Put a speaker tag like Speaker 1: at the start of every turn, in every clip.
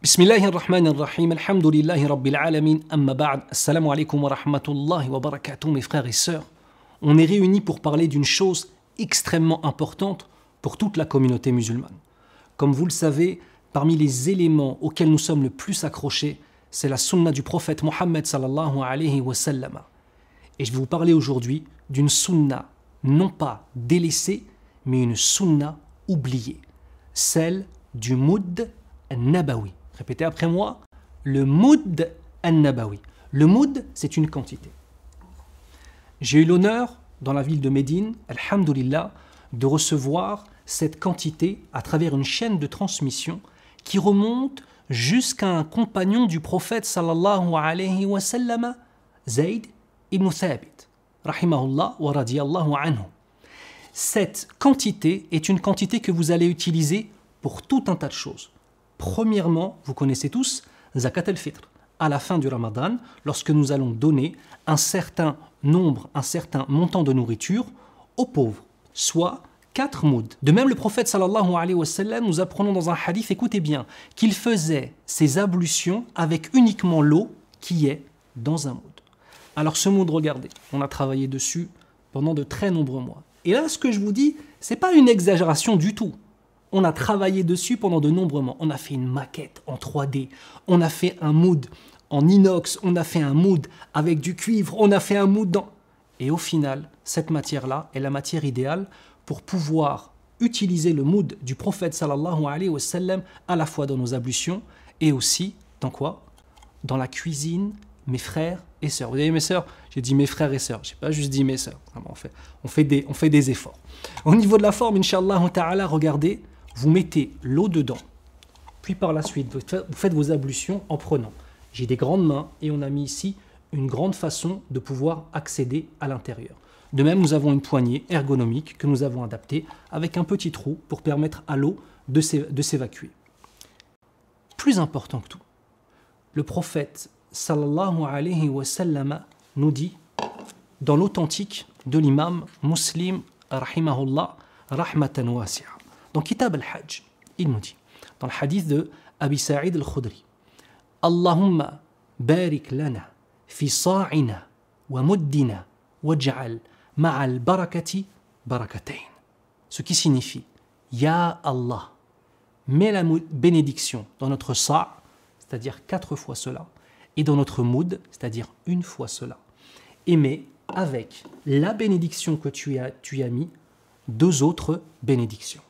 Speaker 1: Bismillahir Rahmanir Rahim, Alhamdulillahi Rabbil Alamin, Amma Ba'd, Assalamu alaikum wa rahmatullahi wa barakatuh, mes frères et sœurs. On est réunis pour parler d'une chose extrêmement importante pour toute la communauté musulmane. Comme vous le savez, parmi les éléments auxquels nous sommes le plus accrochés, c'est la sunna du prophète Mohammed sallallahu alayhi wa sallam. Et je vais vous parler aujourd'hui d'une sunna non pas délaissée, mais une sunna oubliée, celle du Moud al-Nabawi. Répétez après moi, le Moud al-Nabawi. Le Moud, c'est une quantité. J'ai eu l'honneur, dans la ville de Médine, alhamdulillah, de recevoir cette quantité à travers une chaîne de transmission qui remonte jusqu'à un compagnon du prophète sallallahu alayhi wa sallam, Zayd ibn Thabit, rahimahullah wa radiyallahu anhu. Cette quantité est une quantité que vous allez utiliser pour tout un tas de choses. Premièrement, vous connaissez tous Zakat al-Fitr. À la fin du Ramadan, lorsque nous allons donner un certain nombre, un certain montant de nourriture aux pauvres, soit 4 mouds. De même, le prophète sallallahu alayhi wa sallam, nous apprenons dans un hadith, écoutez bien, qu'il faisait ses ablutions avec uniquement l'eau qui est dans un moud. Alors ce moud, regardez, on a travaillé dessus pendant de très nombreux mois. Et là, ce que je vous dis, ce n'est pas une exagération du tout. On a travaillé dessus pendant de nombreux mois. On a fait une maquette en 3D, on a fait un mood en inox, on a fait un mood avec du cuivre, on a fait un mood dans... Et au final, cette matière-là est la matière idéale pour pouvoir utiliser le mood du prophète sallallahu alayhi wa sallam à la fois dans nos ablutions et aussi, dans quoi? Dans la cuisine, mes frères et sœurs. Vous voyez mes sœurs? J'ai dit mes frères et sœurs, je n'ai pas juste dit mes sœurs. On fait des efforts. Au niveau de la forme, Inch'Allah ta'ala, regardez, vous mettez l'eau dedans, puis par la suite, vous faites vos ablutions en prenant. J'ai des grandes mains et on a mis ici une grande façon de pouvoir accéder à l'intérieur. De même, nous avons une poignée ergonomique que nous avons adaptée avec un petit trou pour permettre à l'eau de s'évacuer. Plus important que tout, le prophète sallallahu alayhi wa sallam nous dit dans l'authentique de l'imam Muslim rahimahullah rahmatan wasi'a. Dans Kitab al-Hajj, il nous dit, dans le hadith de Abi Sa'id al-Khudri, Allahumma barik lana fi sa'ina wa muddina waj'al ma'al barakati barakatain. Ce qui signifie, Ya Allah, mets la bénédiction dans notre sa', c'est-à-dire 4 fois cela, et dans notre moud, c'est-à-dire 1 fois cela. Et mets avec la bénédiction que tu y as mis, 2 autres bénédictions.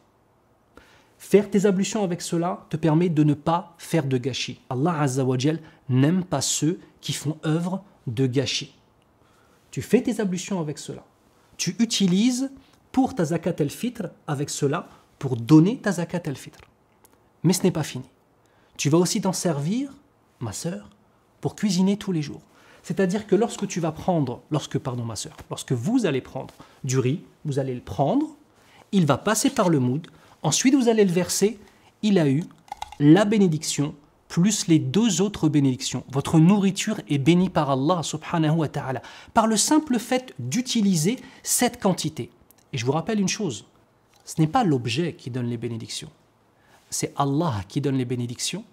Speaker 1: Faire tes ablutions avec cela te permet de ne pas faire de gâchis. Allah Azza wa Jal n'aime pas ceux qui font œuvre de gâchis. Tu fais tes ablutions avec cela. Tu utilises pour ta zakat al-fitr avec cela pour donner ta zakat al-fitr. Mais ce n'est pas fini. Tu vas aussi t'en servir, ma sœur, pour cuisiner tous les jours. C'est-à-dire que lorsque vous allez prendre du riz, vous allez le prendre, il va passer par le moud. Ensuite, vous allez le verser, il a eu la bénédiction plus les 2 autres bénédictions. Votre nourriture est bénie par Allah subhanahu wa ta'ala par le simple fait d'utiliser cette quantité. Et je vous rappelle une chose, ce n'est pas l'objet qui donne les bénédictions, c'est Allah qui donne les bénédictions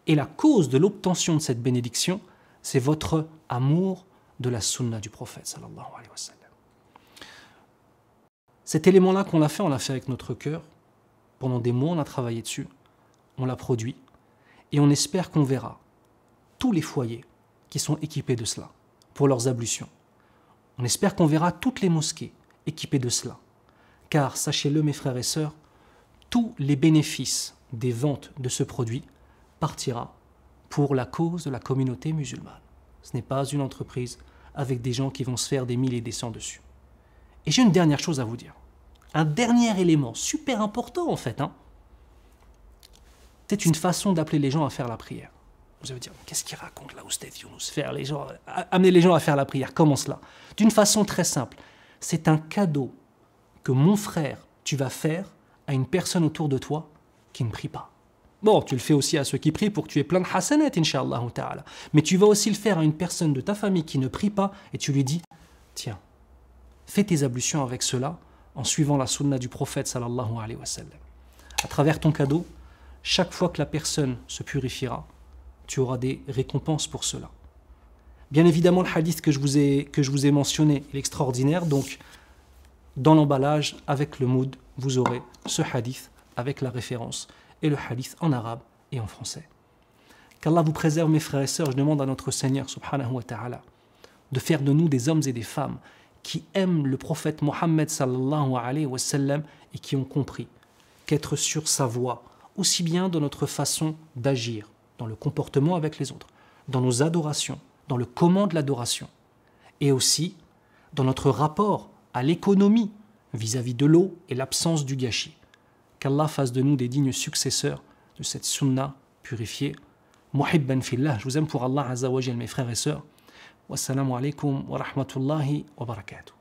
Speaker 1: et la cause de l'obtention de cette bénédiction, c'est votre amour de la sunna du prophète sallallahu alayhi wa sallam. Cet élément-là qu'on l'a fait, on l'a fait avec notre cœur. Pendant des mois, on a travaillé dessus, on l'a produit, et on espère qu'on verra tous les foyers qui sont équipés de cela pour leurs ablutions. On espère qu'on verra toutes les mosquées équipées de cela. Car, sachez-le mes frères et sœurs, tous les bénéfices des ventes de ce produit partira pour la cause de la communauté musulmane. Ce n'est pas une entreprise avec des gens qui vont se faire des 1000 et des 100 dessus. Et j'ai une dernière chose à vous dire. Un dernier élément super important en fait. C'est une façon d'appeler les gens à faire la prière. Vous allez dire, qu'est-ce qu'il raconte là, Oustaz Younous? Amener les gens à faire la prière, comment cela? D'une façon très simple. C'est un cadeau que mon frère, tu vas faire à une personne autour de toi qui ne prie pas. Bon, tu le fais aussi à ceux qui prient pour que tu aies plein de hasanat, Inch'Allah ta'ala. Mais tu vas aussi le faire à une personne de ta famille qui ne prie pas et tu lui dis, tiens, fais tes ablutions avec cela en suivant la sunna du prophète sallallahu alayhi wa sallam. À travers ton cadeau, chaque fois que la personne se purifiera, tu auras des récompenses pour cela. Bien évidemment, le hadith que je vous ai mentionné est extraordinaire. Donc, dans l'emballage, avec le mood, vous aurez ce hadith avec la référence et le hadith en arabe et en français. Qu'Allah vous préserve, mes frères et sœurs. Je demande à notre Seigneur, subhanahu wa ta'ala, de faire de nous des hommes et des femmes qui aiment le prophète Mohammed sallallahu alayhi wa sallam et qui ont compris qu'être sur sa voie, aussi bien dans notre façon d'agir, dans le comportement avec les autres, dans nos adorations, dans le comment de l'adoration, et aussi dans notre rapport à l'économie vis-à-vis de l'eau et l'absence du gâchis. Qu'Allah fasse de nous des dignes successeurs de cette sunna purifiée. Muhibban fillah, je vous aime pour Allah azza wa jal, mes frères et sœurs. Wassalamu alaikum wa rahmatullahi wa barakatuh.